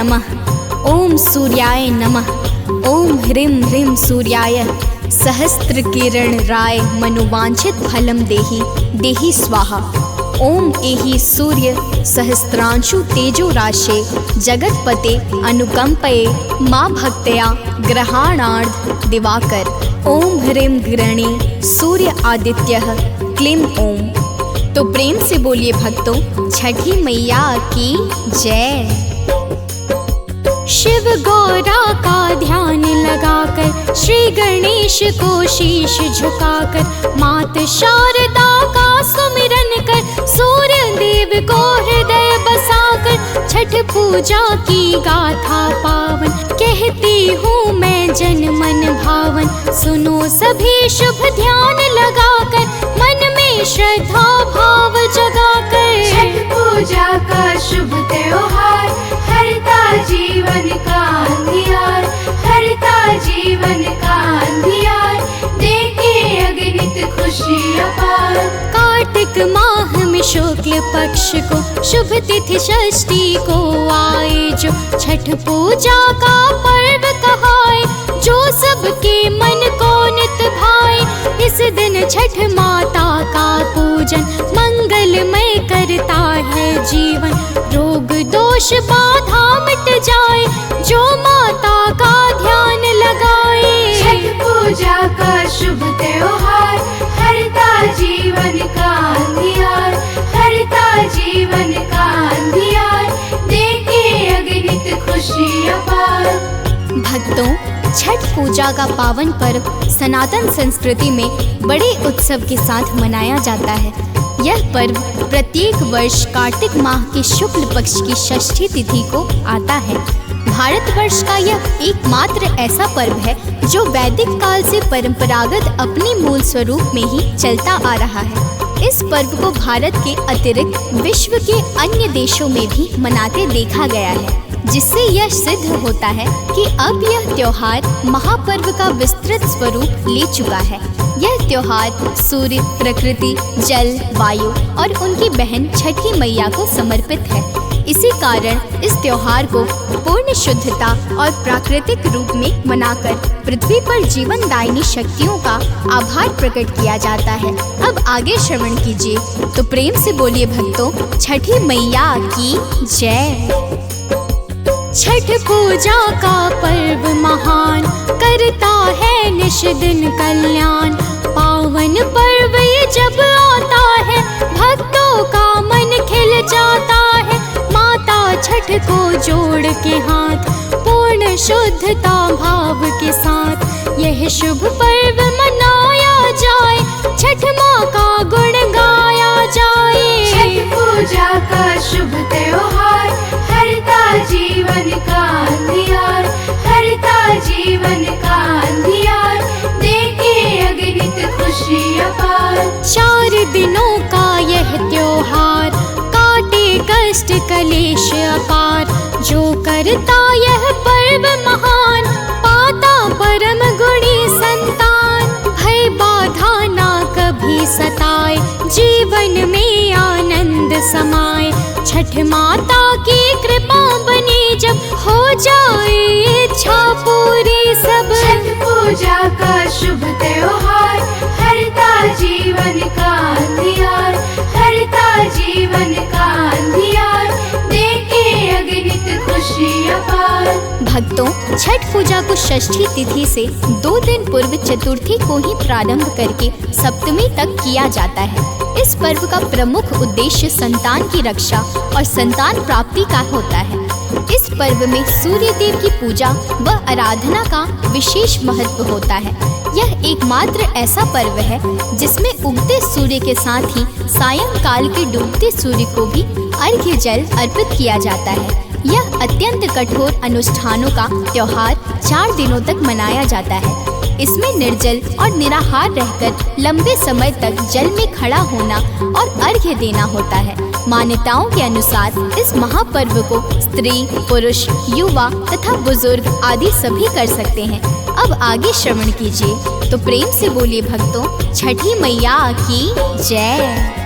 नमः। ओम सूर्याय नमः। ओम ह्रीं ह्रीं सूर्याय सहस्त्र किरण राय मनोवांछित फलम देहि देहि स्वाहा। ओम एहि सूर्य सहस्त्रांशु तेजो राशे जगतपते अनुकंपये मां भक्तया ग्रहाणार्ध दिवाकर। ओम ह्रीं ग्रणे सूर्य आदित्यः क्लीं ओम। तो प्रेम से बोलिए भक्तों, छठी मैया की जय। शिव गौरा का ध्यान लगाकर, श्री गणेश को शीश झुकाकर, मात शारदा का सुमिरन कर, सूर्य देव को हृदय बसाकर, छठ पूजा की गाथा पावन, कहती हूँ मैं जन मन भावन। सुनो सभी शुभ ध्यान लगाकर, मन में श्रद्धा भाव जगाकर। छठ पूजा का शुभ त्योहार, हरता जीवन का अंधियार, हरता जीवन का अंधियार, देखे अगणित खुशी अपार। कार्तिक माह में शुक्ल पक्ष को शुभ तिथि षष्ठी को आए, जो छठ पूजा का पर्व कहाए, जो सबके मन को नित भाए। इस दिन छठ माता का पूजन मंगलमय करता है जीवन, रोग दोष बाधा मिट जाए, जो माता का ध्यान लगाए। छठ पूजा का शुभ त्योहार, हरता जीवन का अंधियार, हरता जीवन का अंधियार, देखे अगणित खुशी अपार। भक्तों, छठ पूजा का पावन पर्व सनातन संस्कृति में बड़े उत्सव के साथ मनाया जाता है। यह पर्व प्रत्येक वर्ष कार्तिक माह के शुक्ल पक्ष की षष्ठी तिथि को आता है। भारतवर्ष का यह एकमात्र ऐसा पर्व है जो वैदिक काल से परंपरागत अपने मूल स्वरूप में ही चलता आ रहा है। इस पर्व को भारत के अतिरिक्त विश्व के अन्य देशों में भी मनाते देखा गया है, जिससे यह सिद्ध होता है कि अब यह त्योहार महापर्व का विस्तृत स्वरूप ले चुका है। यह त्योहार सूर्य, प्रकृति, जल, वायु और उनकी बहन छठी मैया को समर्पित है। इसी कारण इस त्योहार को पूर्ण शुद्धता और प्राकृतिक रूप में मनाकर पृथ्वी पर जीवनदायिनी शक्तियों का आभार प्रकट किया जाता है। अब आगे श्रवण कीजिए, तो प्रेम से बोलिए भक्तों, छठी मैया की जय। छठ पूजा का पर्व महान, करता है निश दिन कल्याण। पावन पर्व ये जब आता है, भक्तों का मन खिल जाता है। माता छठ को जोड़ के हाथ, पूर्ण शुद्धता भाव के साथ, यह शुभ पर्व मनाया जाए, छठ माँ का गुण गाया जाए। छठ पूजा का शुभ त्योहार, हरता जीवन का अंधियार, हरता जीवन का अंधियार, देखे अगणित खुशी अपार। 4 दिनों का यह त्योहार, काटे कष्ट कलेश अपार, जो करता यह पर्व महान, पाता परम गुणी संतान। भय बाधा ना कभी सताए, जीवन में आनंद समाए, छठ माता की कृपा बनी जब, हो जाए इच्छा पूरी सब। छठ पूजा का शुभ त्योहार, हरता जीवन का अंधियार, हरता जीवन का अंधियार, देखे अगणित खुशी अपार। भक्तों, छठ पूजा को षष्ठी तिथि से 2 दिन पूर्व चतुर्थी को ही प्रारंभ करके सप्तमी तक किया जाता है। इस पर्व का प्रमुख उद्देश्य संतान की रक्षा और संतान प्राप्ति का होता है। इस पर्व में सूर्य देव की पूजा व आराधना का विशेष महत्व होता है। यह एकमात्र ऐसा पर्व है जिसमें उगते सूर्य के साथ ही सायंकाल के डूबते सूर्य को भी अर्घ्य जल अर्पित किया जाता है। यह अत्यंत कठोर अनुष्ठानों का त्योहार 4 दिनों तक मनाया जाता है। इसमें निर्जल और निराहार रहकर लंबे समय तक जल में खड़ा होना और अर्घ्य देना होता है। मान्यताओं के अनुसार इस महापर्व को स्त्री, पुरुष, युवा तथा बुजुर्ग आदि सभी कर सकते हैं। अब आगे श्रवण कीजिए, तो प्रेम से बोलिए भक्तों, छठी मैया की जय।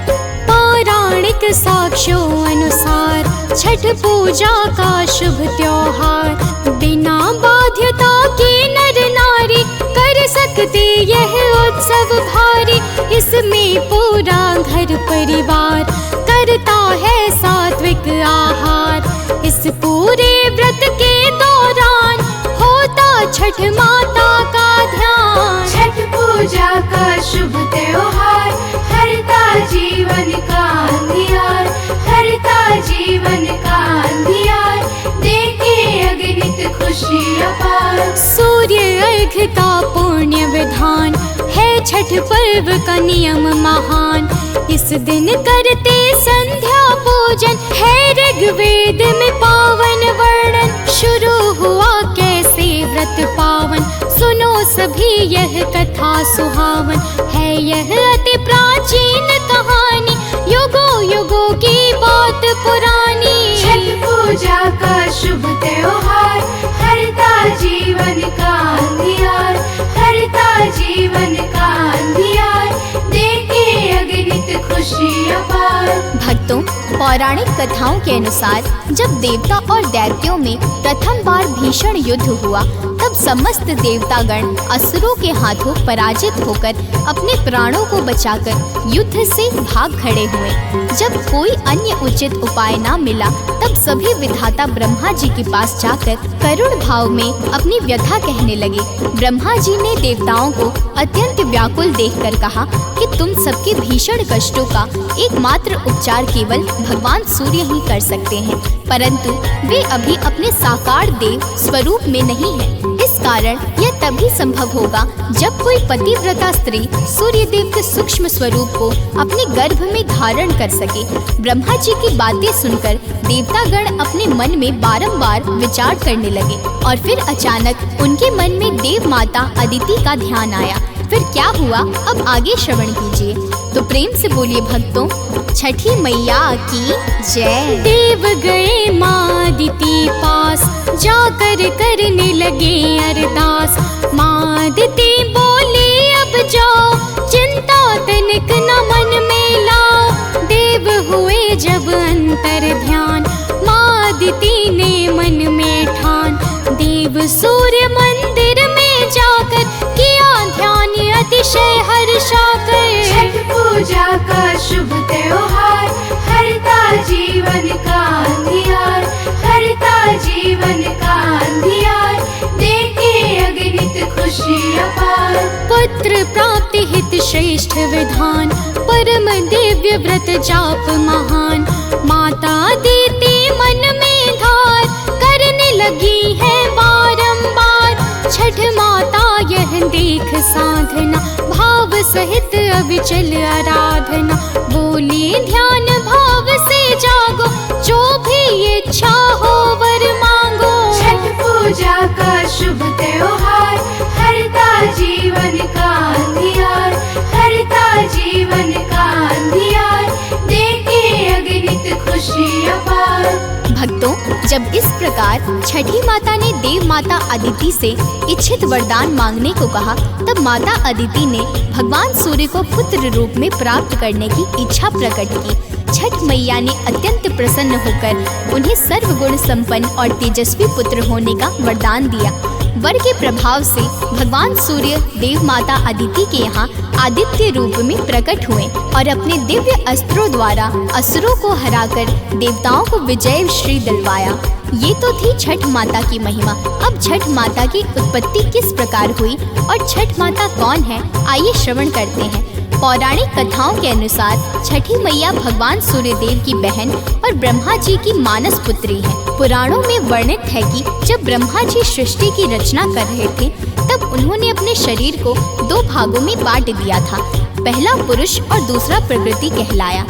पौराणिक साक्ष्यों अनुसार छठ पूजा का शुभ त्योहार। बिना बाध्यता के नर नारी कर सकते यह उत्सव भारी। इसमें पूरा घर परिवार करता है सात्विक आहार। इस पूरे व्रत के दौरान होता छठ माता का ध्यान। छठ पूजा का शुभ त्योहार हरता जीवन का अंधियार, हरता जीवन का अंधियार, देके अगणित खुशी अपार। सूर्य अर्घ का पुण्य विधान है छठ पर्व का नियम महान। इस दिन करते संध्या पूजन है ऋग्वेद में पावन वर्णन। शुरू हुआ कैसे व्रत पावन, सुनो सभी यह कथा सुहावन है। यह अति प्राचीन कहानी, युगों युगों की बात पुरानी। छठ पूजा का शुभ त्योहार हरता जीवन का अंधियार, हरता जीवन का अंधियार, देके अगणित खुशी अपार। भक्तों, पौराणिक कथाओं के अनुसार जब देवता और दैत्यों में प्रथम बार भीषण युद्ध हुआ, तब समस्त देवतागण असुरों के हाथों पराजित होकर अपने प्राणों को बचाकर युद्ध से भाग खड़े हुए। जब कोई अन्य उचित उपाय न मिला, तब सभी विधाता ब्रह्मा जी के पास जाकर करुण भाव में अपनी व्यथा कहने लगे। ब्रह्मा जी ने देवताओं को अत्यंत व्याकुल देखकर कहा कि तुम सबके भीषण कष्टों का एकमात्र उपचार केवल भगवान सूर्य ही कर सकते हैं, परंतु वे अभी अपने साकार देव स्वरूप में नहीं हैं। इस कारण यह तभी संभव होगा जब कोई पतिव्रता स्त्री सूर्य देव के सूक्ष्म स्वरूप को अपने गर्भ में धारण कर सके। ब्रह्मा जी की बातें सुनकर देवतागण अपने मन में बारंबार विचार करने लगे और फिर अचानक उनके मन में देव माता अदिति का ध्यान आया। फिर क्या हुआ, अब आगे श्रवण कीजिए। तो प्रेम से बोलिए भक्तों, छठी मैया की जय। देव गए माँ अदिति पास, जाकर करने लगे अरदास। माँ अदिति बोली अब जाओ, चिंता तनिक न मन में लाओ। देव हुए जब अंतर ध्यान, माँ अदिति ने मन में ठान। देव सूर्य मंदिर में जाकर किया ध्यान अतिशय हर्षाकर। छठ पूजा का शुभ त्योहार हरता जीवन का अंधियार, हरता जीवन का अंधियार, देके अगणित खुशी अपार। पुत्र प्राप्ति हित श्रेष्ठ विधान, परम दिव्य व्रत जाप महान। माता अदिति मन में धार, करने लगी है बारंबार। छठ माता यह देख साधना, भाव सहित अविचल आराधना। बोली ध्यान भाव से जागो, जो भी इच्छा हो वर मांगो। छठ पूजा का शुभ त्योहार हरता जीवन का अंधियार, हरता जीवन का अंधियार, देके अगणित खुशी अपार। भक्तों, जब इस प्रकार छठी माता ने देव माता अदिति से इच्छित वरदान मांगने को कहा, तब माता अदिति ने भगवान सूर्य को पुत्र रूप में प्राप्त करने की इच्छा प्रकट की। छठ मैया ने अत्यंत प्रसन्न होकर उन्हें सर्वगुण संपन्न और तेजस्वी पुत्र होने का वरदान दिया। वर के प्रभाव से भगवान सूर्य देव माता अदिति के यहाँ आदित्य रूप में प्रकट हुए और अपने दिव्य अस्त्रों द्वारा असुरों को हराकर देवताओं को विजय श्री दिलवाया। ये तो थी छठ माता की महिमा। अब छठ माता की उत्पत्ति किस प्रकार हुई और छठ माता कौन है, आइए श्रवण करते हैं। पौराणिक कथाओं के अनुसार छठी मैया भगवान सूर्यदेव की बहन और ब्रह्मा जी की मानस पुत्री है। पुराणों में वर्णित है कि जब ब्रह्मा जी सृष्टि की रचना कर रहे थे, तब उन्होंने अपने शरीर को 2 भागों में बांट दिया था। पहला पुरुष और दूसरा प्रकृति कहलाया।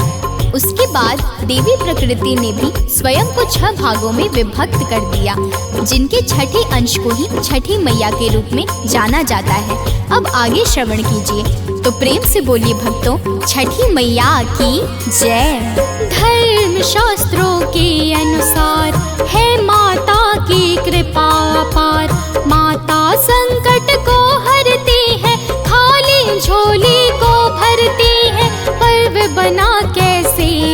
उसके बाद देवी प्रकृति ने भी स्वयं को 6 भागों में विभक्त कर दिया, जिनके छठे अंश को ही छठी मैया के रूप में जाना जाता है। अब आगे श्रवण कीजिए। तो प्रेम से बोलिए भक्तों, छठी मैया की जय। धर्म शास्त्रों के अनुसार है माता की कृपा अपार। माता संकट को हरती है, खाली झोली को भरती है। पर्व बना कैसे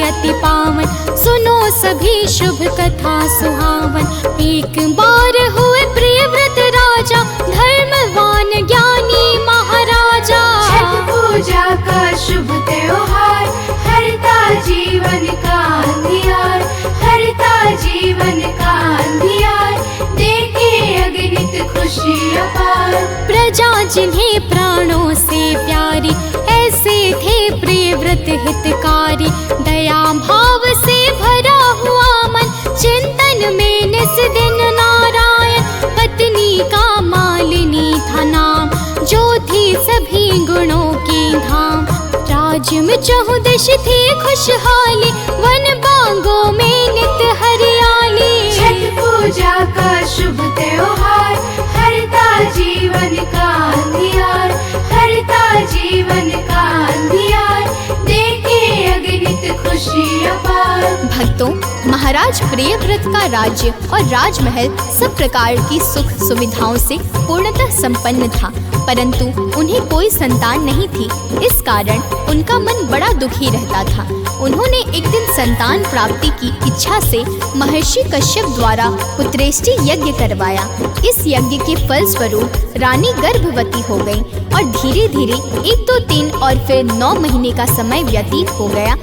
सभी शुभ कथा सुहावन। एक बार हुए प्रिय व्रत राजा, धर्मवान ज्ञानी महाराजा। छठ पूजा का शुभ त्योहार, हरता जीवन का अंधियार, हरता जीवन का अंधियार, देखे अगणित खुशी अपार। प्रजा जिन्हें प्राणों से प्यारी, ऐसे थे प्रिय व्रत हितकारी। दया भाव से भरा हुआ मन, चिंतन में निस दिन नारायण। पत्नी का मालिनी था नाम, जो थी सभी गुणों की धाम। राज्य में चहुदिश थी खुशहाली, वन बागों में नित हरियाली। छठ पूजा का शुभ त्योहार, हरता जीवन का अंधियार, हरता जीवन का अंधियार, देखे अगणित खुशी अपार। भक्तों, महाराज प्रियव्रत का राज्य और राजमहल सब प्रकार की सुख सुविधाओं से पूर्णतः संपन्न था, परंतु उन्हें कोई संतान नहीं थी। इस कारण उनका मन बड़ा दुखी रहता था। उन्होंने एक दिन संतान प्राप्ति की इच्छा से महर्षि कश्यप द्वारा पुत्रेष्टि यज्ञ करवाया। इस यज्ञ के फलस्वरूप रानी गर्भवती हो गई और धीरे धीरे 1 2 3 और फिर 9 महीने का समय व्यतीत हो गया।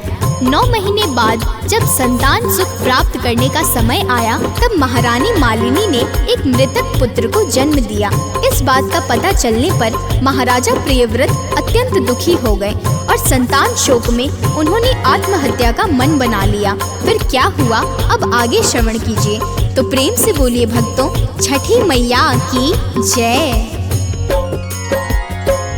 9 महीने बाद जब संतान सुख प्राप्त करने का समय आया, तब महारानी मालिनी ने एक मृतक पुत्र को जन्म दिया। इस बात का पता चलने पर महाराजा प्रियव्रत अत्यंत दुखी हो गए और संतान शोक में उन्होंने आत्महत्या का मन बना लिया। फिर क्या हुआ, अब आगे श्रवण कीजिए। तो प्रेम से बोलिए भक्तों, छठी मैया की जय।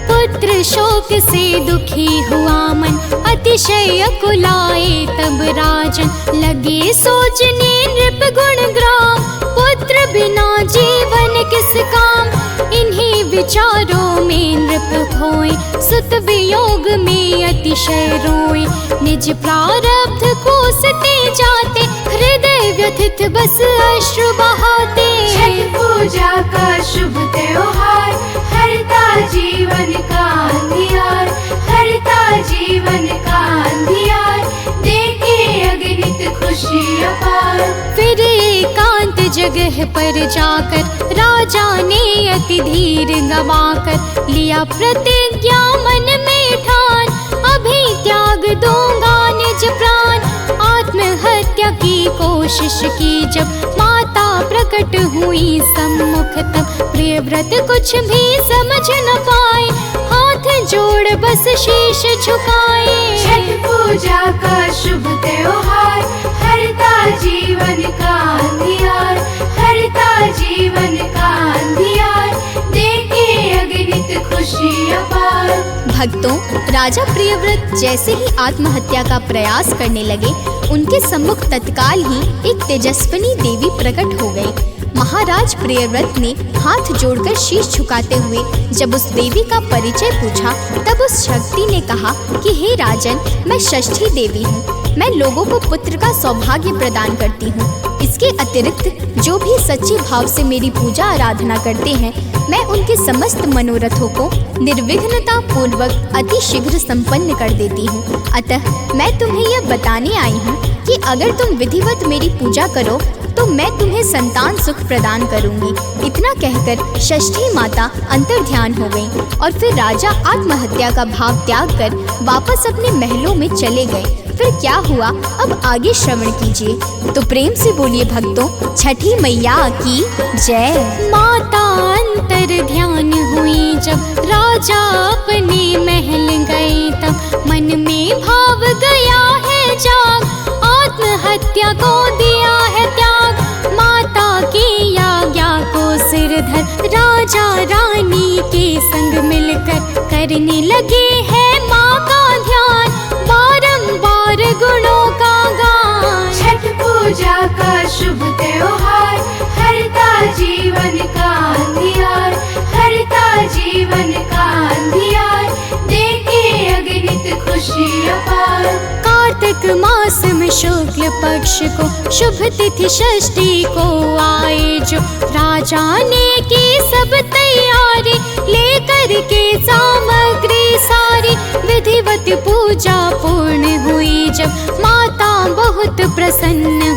पुत्र शोक से दुखी हुआ मन, अतिशय अकुलाए तब राजन। लगे सोचने नृप गुण ग्राम, पुत्र बिना जीवन किस काम। इन्हीं विचारों में नृप खोए, सुत वियोग में अतिशय रोए। निज प्रारब्ध कोसते जाते, हृदय व्यथित बस अश्रु बहाते। छठ पूजा का शुभ त्योहार, हरता जीवन का अंधियार, हरता जीवन का अंधियार, देखे अगणित खुशी अपार। फिर एकांत जगह पर जाकर राजा ने अति धीर गवाकर लिया प्रतिज्ञा मन में ठान। अभी त्याग दूंगा निज प्राण, आत्महत्या की कोशिश की जब माता प्रकट हुई सम्मुख, तब प्रियव्रत कुछ भी समझ न पाए, हाथ जोड़ बस शीश झुकाए। छठ पूजा का शुभ त्योहार, हरता जीवन का अंधियार, हरता जीवन का अंधियार, देखे अगणित खुशी अपार। भक्तों, राजा प्रियव्रत जैसे ही आत्महत्या का प्रयास करने लगे, उनके सम्मुख तत्काल ही एक तेजस्विनी देवी प्रकट हो गई। महाराज प्रियव्रत ने हाथ जोड़कर शीश झुकाते हुए जब उस देवी का परिचय पूछा, तब उस शक्ति ने कहा कि हे राजन, मैं षष्ठी देवी हूँ। मैं लोगों को पुत्र का सौभाग्य प्रदान करती हूँ। इसके अतिरिक्त जो भी सच्चे भाव से मेरी पूजा आराधना करते हैं, मैं उनके समस्त मनोरथों को निर्विघ्नता पूर्वक अति शीघ्र संपन्न कर देती हूँ। अतः मैं तुम्हें यह बताने आई हूँ कि अगर तुम विधिवत मेरी पूजा करो तो मैं तुम्हें संतान सुख प्रदान करूंगी। इतना कहकर षष्ठी माता अंतर्ध्यान हो गईं और फिर राजा आत्महत्या का भाव त्याग कर वापस अपने महलों में चले गए। फिर क्या हुआ, अब आगे श्रवण कीजिए। तो प्रेम से बोलिए भक्तों, छठी मैया की जय। माता अंतर ध्यान हुई जब राजा अपने महल गए, तब मन में भाव गया है जाग, आत्महत्या को दिया है त्याग। माता की आज्ञा को सिर धर राजा रानी के संग मिलकर करने लगे हैं माँ का ध्यान, बारंबार गुणों का गान। छठ पूजा का शुभ त्योहार, हरता जीवन का अंधियार, हरता जीवन का अंधियार, देखे अगणित खुशी अपार। कार्तिक मास में शुक्ल पक्ष को शुभ तिथि षष्ठी को आए, जो राजा ने की सब तैयारी लेकर के सामग्री सारी। विधिवत पूजा पूर्ण हुई जब माता बहुत प्रसन्न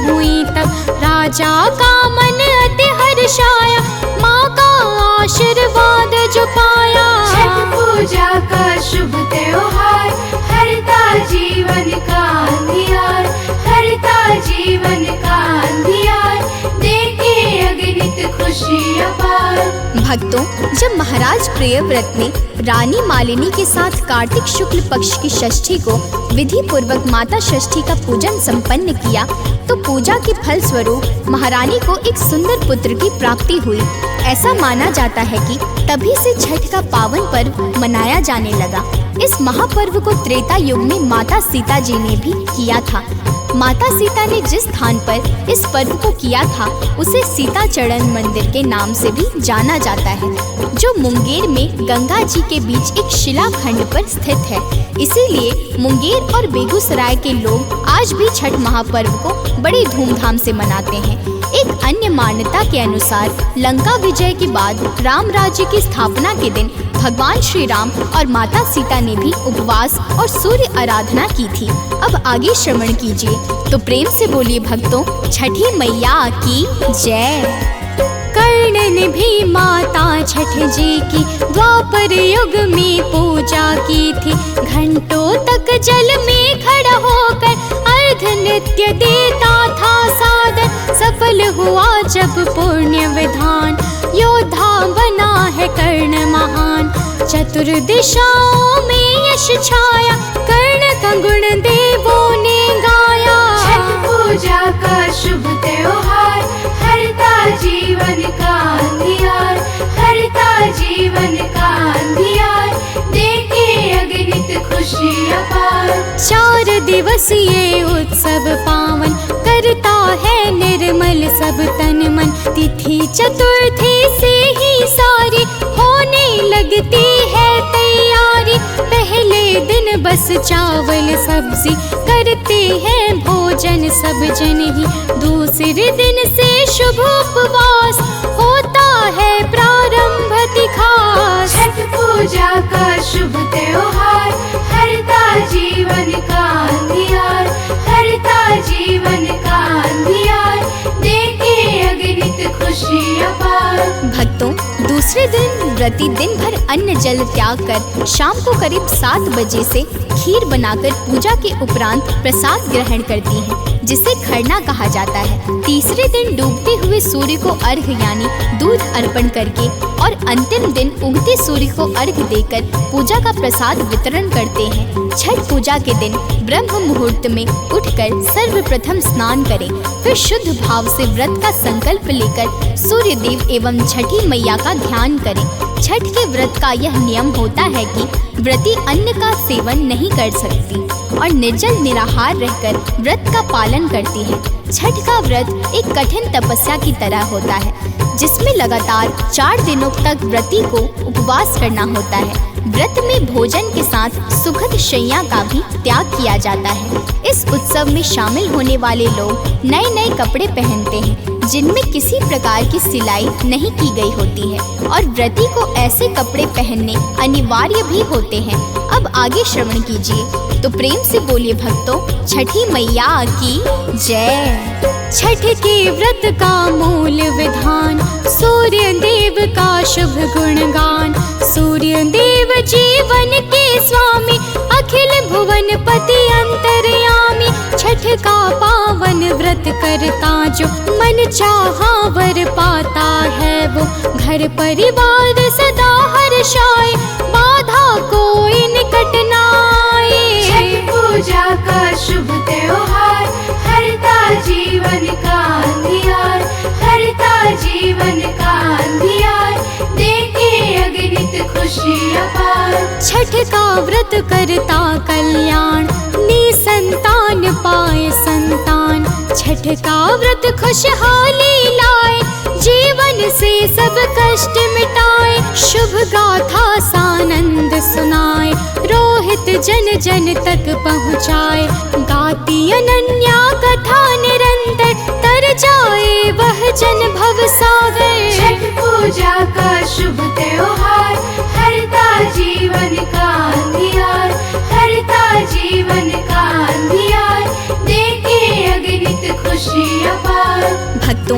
पूजा का मन अति हर्षाया, माँ का आशीर्वाद जो पाया। छठ पूजा का शुभ त्योहार, हरता जीवन का अंधियार, हरता जीवन का अंधियार, देखे अगणित खुशी अपार। भक्तों, जब महाराज प्रियव्रत ने रानी मालिनी के साथ कार्तिक शुक्ल पक्ष की षष्ठी को विधि पूर्वक माता षष्ठी का पूजन संपन्न किया, तो पूजा के फल स्वरूप महारानी को एक सुंदर पुत्र की प्राप्ति हुई। ऐसा माना जाता है कि तभी से छठ का पावन पर्व मनाया जाने लगा। इस महापर्व को त्रेता युग में माता सीता जी ने भी किया था। माता सीता ने जिस स्थान पर इस पर्व को किया था उसे सीता चरण मंदिर के नाम से भी जाना जाता है, जो मुंगेर में गंगा जी के बीच एक शिलाखंड पर स्थित है। इसीलिए मुंगेर और बेगूसराय के लोग आज भी छठ महापर्व को बड़ी धूमधाम से मनाते हैं। एक अन्य मान्यता के अनुसार लंका विजय के बाद राम राज्य की स्थापना के दिन भगवान श्री राम और माता सीता ने भी उपवास और सूर्य आराधना की थी। अब आगे श्रवण कीजिए, तो प्रेम से बोलिए भक्तों, छठी मैया की जय। कर्ण ने भी माता छठ जी की द्वापर युग में पूजा की थी। घंटों तक जल में खड़ा होकर अर्घ नित्य देता था सादर। सफल हुआ जब पुण्य विधान, योद्धा बना है कर्ण महान। चतुर्दिशाओं में यश छाया, कर्ण का गुण देवों ने गाया। छठ पूजा का शुभ त्योहार, हरता जीवन का अंधियार, हरता जीवन का अंधियार, देखे अगणित खुशी अपार। 4 दिवसीय उत्सव पावन, करता है निर्मल सब तन मन। तिथि चतुर्थी से ही सारी होने लगती है तैयारी। पहले दिन बस चावल सब्जी करते हैं भोजन सब जन ही। दूसरे दिन से शुभ उपवास होता है प्रारंभ दिखास। छठ पूजा का शुभ त्योहार, हरता जीवन का अंधियार, हरता जीवन का अंधियार, देखे अगणित खुशी अपार। भक्तों, दूसरे दिन व्रती दिन भर अन्न जल त्याग कर शाम को करीब 7 बजे से खीर बनाकर पूजा के उपरांत प्रसाद ग्रहण करती हैं, जिसे खरना कहा जाता है। तीसरे दिन डूबते हुए सूर्य को अर्घ यानी दूध अर्पण करके और अंतिम दिन उगते सूर्य को अर्घ देकर पूजा का प्रसाद वितरण करते हैं। छठ पूजा के दिन ब्रह्म मुहूर्त में उठकर सर्वप्रथम स्नान करें, फिर शुद्ध भाव से व्रत का संकल्प लेकर सूर्य देव एवं छठी मैया का ध्यान करें। छठ के व्रत का यह नियम होता है कि व्रती अन्न का सेवन नहीं कर सकती और निर्जल निराहार रहकर व्रत का पालन करती है। छठ का व्रत एक कठिन तपस्या की तरह होता है, जिसमें लगातार 4 दिनों तक व्रती को उपवास करना होता है। व्रत में भोजन के साथ सुखद शैया का भी त्याग किया जाता है। इस उत्सव में शामिल होने वाले लोग नए नए कपड़े पहनते हैं, जिनमें किसी प्रकार की सिलाई नहीं की गई होती है और व्रती को ऐसे कपड़े पहनने अनिवार्य भी होते हैं। अब आगे श्रवण कीजिए, तो प्रेम से बोलिए भक्तों, छठी मैया की जय। छठ के व्रत का मूल विधान, सूर्य देव का शुभ गुणगान। सूर्य देव जीवन के स्वामी, अखिल भुवन पति अंतर्यामी। छठ का पावन व्रत करता जो, मन चाहा वर पाता है वो। घर परिवार सदा हर्षाए, बाधा कोई निकट न आए। छठ पूजा का शुभ त्योहार, हरता जीवन का अंधियार, हरता जीवन का अंधियार, देखे अगणित खुशी अपार। छठ का व्रत करता कल्याण, निसंतान पाए संतान। छठ का व्रत खुशहाली लाए, जीवन से सब कष्ट मिटाए। शुभ गाथा सानंद सुनाए, रोहित जन जन तक पहुँचाए। गाती अनन्या कथा निरंतर, तर जाए वह जन भव सागर। छठ पूजा का शुभ त्योहार, हरता जीवन का अंधियार, हरता जीवन का अंधियार, देखे अगणित खुशी अपार। भक्तों,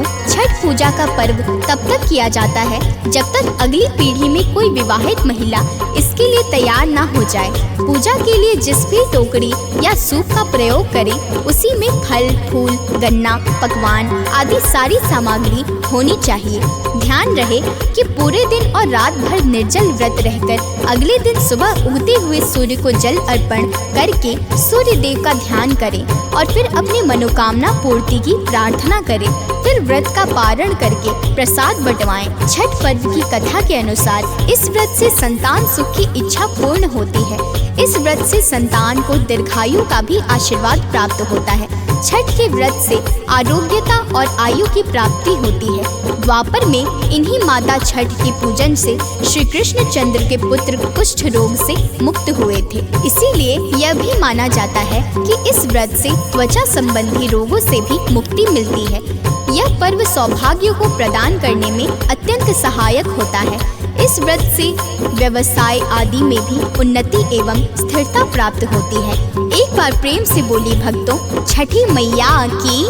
पूजा का पर्व तब तक किया जाता है जब तक अगली पीढ़ी में कोई विवाहित महिला इसके लिए तैयार ना हो जाए। पूजा के लिए जिस भी टोकरी या सूप का प्रयोग करें, उसी में फल, फूल, गन्ना, पकवान आदि सारी सामग्री होनी चाहिए। ध्यान रहे कि पूरे दिन और रात भर निर्जल व्रत रहकर अगले दिन सुबह उगते हुए सूर्य को जल अर्पण करके सूर्य देव का ध्यान करें और फिर अपनी मनोकामना पूर्ति की प्रार्थना करें। फिर व्रत का पारण करके प्रसाद बंटवाएं। छठ पर्व की कथा के अनुसार इस व्रत से संतान सुख की इच्छा पूर्ण होती है। इस व्रत से संतान को दीर्घायु का भी आशीर्वाद प्राप्त होता है। छठ के व्रत से आरोग्यता और आयु की प्राप्ति होती है। द्वापर में इन्हीं माता छठ के पूजन से श्री कृष्ण चंद्र के पुत्र कुष्ठ रोग से मुक्त हुए थे। इसीलिए यह भी माना जाता है कि इस व्रत से त्वचा संबंधी रोगों से भी मुक्ति मिलती है। यह पर्व सौभाग्य को प्रदान करने में अत्यंत सहायक होता है। इस व्रत से व्यवसाय आदि में भी उन्नति एवं स्थिरता प्राप्त होती है। एक बार प्रेम से बोली भक्तों, छठी मैया की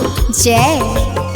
जय।